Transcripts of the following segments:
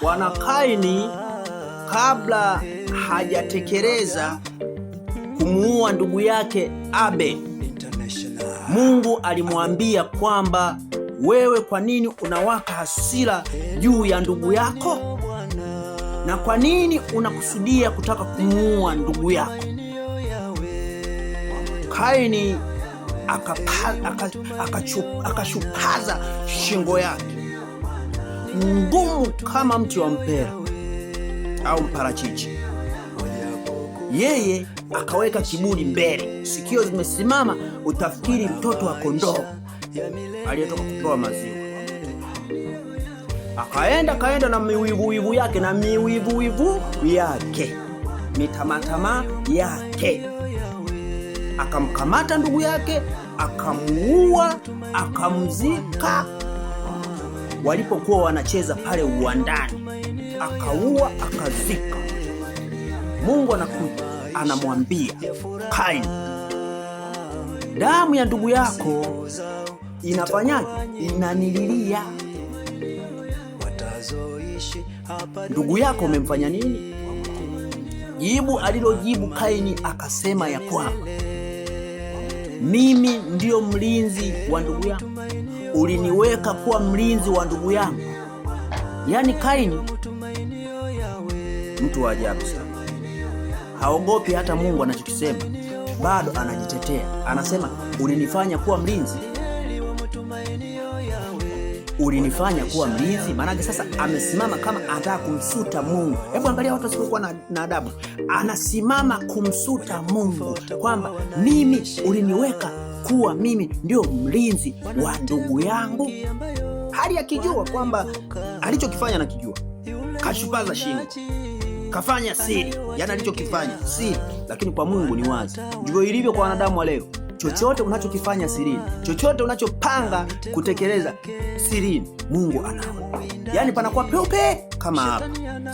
Bwana Kaini kabla hajatekeleza kumuua ndugu yake Abel, Mungu alimwambia kwamba wewe kwa nini unawaka hasira juu ya ndugu yako? Na kwa nini unakusudia kutaka kumuua ndugu yako? Kaini akashupaza shingo yake ngumu kama mti wa mpera au mparachichi. Yeye akaweka kiburi mbele, sikio zimesimama, utafikiri mtoto wa kondoo aliyetoka kutoa maziwa. Akaenda na miwivu yake na miwivu yake, mitamatama yake, akamkamata ndugu yake, akamuua, akamzika. Walipokuwa wanacheza pale uwandani, akaua, akazika. Mungu anakuja anamwambia Kaini, damu ya ndugu yako inafanyaje? Inanililia. Ndugu yako umemfanya nini? Jibu alilojibu Kaini akasema ya kwamba mimi ndio mlinzi wa ndugu yangu, uliniweka kuwa mlinzi wa ndugu yangu. Yaani Kaini mtu wa ajabu sana, haogopi hata Mungu anachokisema, bado anajitetea, anasema ulinifanya kuwa mlinzi, ulinifanya kuwa mlinzi. Maana sasa amesimama kama anataka kumsuta Mungu. Hebu angalia watu wasiokuwa na adabu, anasimama kumsuta Mungu kwamba mimi uliniweka kuwa mimi ndio mlinzi wa ndugu yangu, hali akijua kwamba alichokifanya nakijua. Kashupaza shingo, kafanya siri, yani alichokifanya siri, lakini kwa Mungu ni wazi. Ndivyo ilivyo kwa wanadamu wa leo. Chochote unachokifanya sirini, chochote unachopanga kutekeleza sirini, Mungu anaona. Yani panakuwa peupe kama hapa,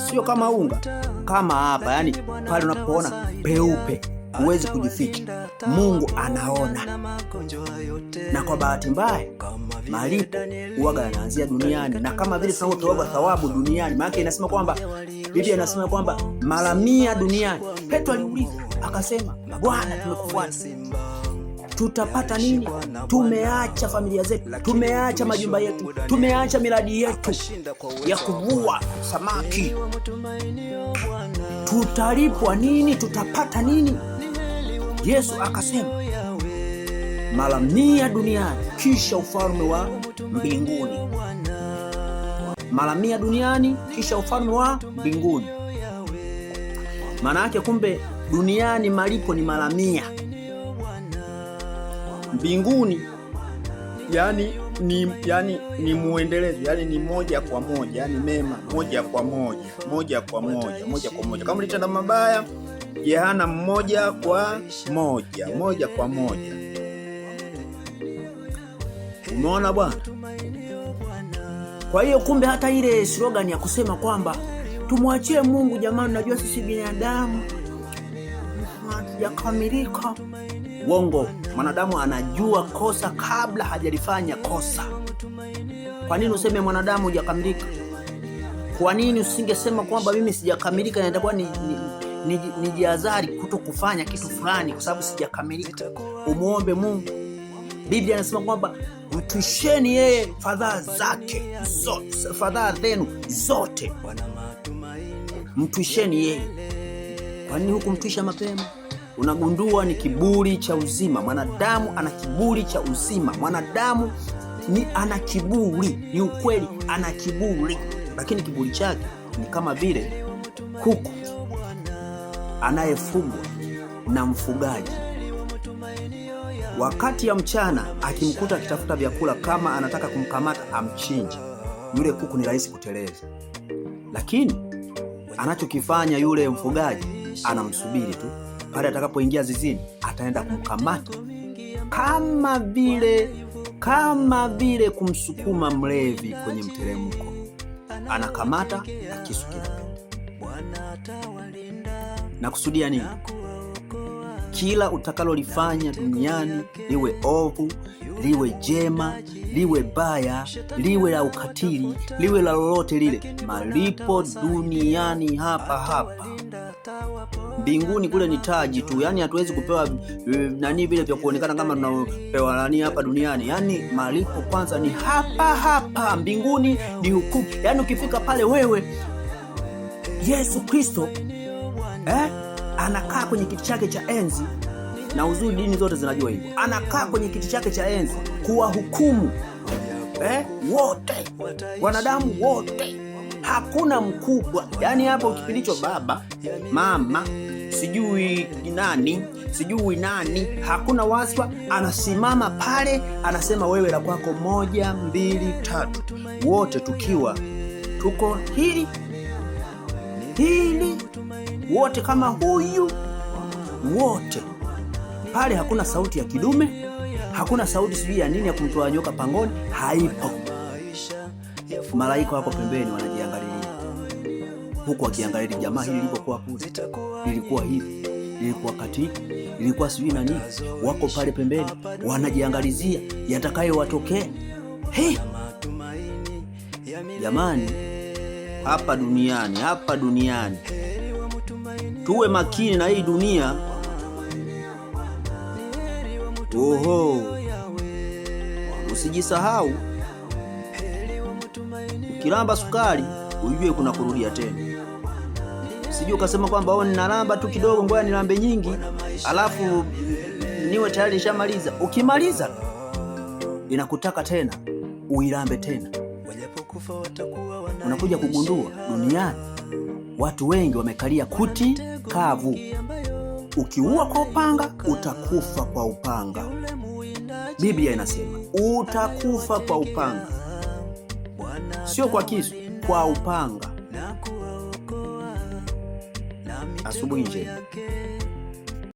sio kama unga, kama hapa. Yani pale unapoona peupe, huwezi kujificha, Mungu anaona. Na kwa bahati mbaya malipo huaga yanaanzia duniani, na kama vile tunavyopewa thawabu duniani. Maana inasema kwamba, Biblia inasema kwamba mara 100 duniani. Petro aliuliza akasema, Bwana, tumekufuata, tutapata nini? Tumeacha familia zetu, tumeacha majumba yetu, tumeacha miradi yetu ya kuvua samaki, tutalipwa nini? Tutapata nini? Yesu akasema mara 100 duniani, kisha ufalme wa mbinguni. Mara 100 duniani, kisha ufalme wa mbinguni. Maana yake kumbe duniani malipo ni mara 100, mbinguni ni muendelezo, yani ni moja kwa moja, yani mema moja kwa moja. Kama ulitenda mabaya, jehanamu moja kwa moja. Umeona bwana? Kwa hiyo kumbe hata ile slogan ya kusema kwamba tumwachie Mungu, jamani, najua sisi binadamu hatujakamilika, uongo. Mwanadamu anajua kosa kabla hajalifanya kosa. Kwa nini useme mwanadamu hujakamilika? Kwa nini usingesema kwamba mimi sijakamilika na nitakuwa ni jihadhari kuto kufanya kitu fulani kwa sababu sijakamilika? Umuombe Mungu. Biblia inasema kwamba mtuisheni yeye fadhaa zake zote, fadhaa zenu zote mtuisheni yeye. Kwa nini hukumtuisha mapema? Unagundua ni kiburi cha uzima. Mwanadamu ana kiburi cha uzima. Mwanadamu ana kiburi, ni ukweli, ana kiburi, lakini kiburi chake ni kama vile kuku anayefugwa na mfugaji. Wakati ya mchana akimkuta akitafuta vyakula, kama anataka kumkamata amchinje, yule kuku ni rahisi kuteleza. Lakini anachokifanya yule mfugaji, anamsubiri tu, pale atakapoingia zizini ataenda kumkamata, kama vile kumsukuma mlevi kwenye mteremko. Anakamata na kisu kinapita. Na kusudia nini? Kila utakalolifanya duniani, liwe ovu liwe jema, liwe baya, liwe la ukatili, liwe la lolote lile, malipo duniani hapa hapa. Mbinguni kule ni taji tu, yani hatuwezi kupewa nani vile vya kuonekana kama tunapewa nani hapa duniani. Yani malipo kwanza ni hapa hapa, mbinguni ni hukumu. Yani ukifika pale wewe, Yesu Kristo anakaa kwenye kiti chake cha enzi, na uzuri dini zote zinajua hivyo. Anakaa kwenye kiti chake cha enzi kuwahukumu wote, wanadamu wote. Hakuna mkubwa. Yani hapo kipindicho baba, mama, sijui nani, hakuna waswa. Anasimama pale, anasema wewe la kwako 1, 2, 3, wote tukiwa tuko hili wote kama huyu wote pale. Hakuna sauti ya kidume, hakuna sauti sijui ya nini ya kumtoa nyoka pangoni, haipo. Malaika wako pembeni wanajiangalia, huku wakiangalia jamaa hili lilipokuwa kule, lilikuwa hivi, lilikuwa katika, lilikuwa sijui na nini. Wako pale pembeni wanajiangalizia yatakayowatokea. Jamani, hapa duniani tuwe makini na hii dunia. Usijisahau. Ukilamba sukari ujue kuna kurudia tena. Sijui ukasema kwamba ninalamba tu kidogo, ngoja nilambe nyingi, alafu niwe tayari nishamaliza. Ukimaliza inakutaka tena uilambe tena. Unakuja kugundua duniani watu wengi wamekalia kuti kavu. Ukiua kwa upanga utakufa kwa upanga. Biblia inasema utakufa kwa upanga, sio kwa kisu, kwa upanga. Asubuhi njema.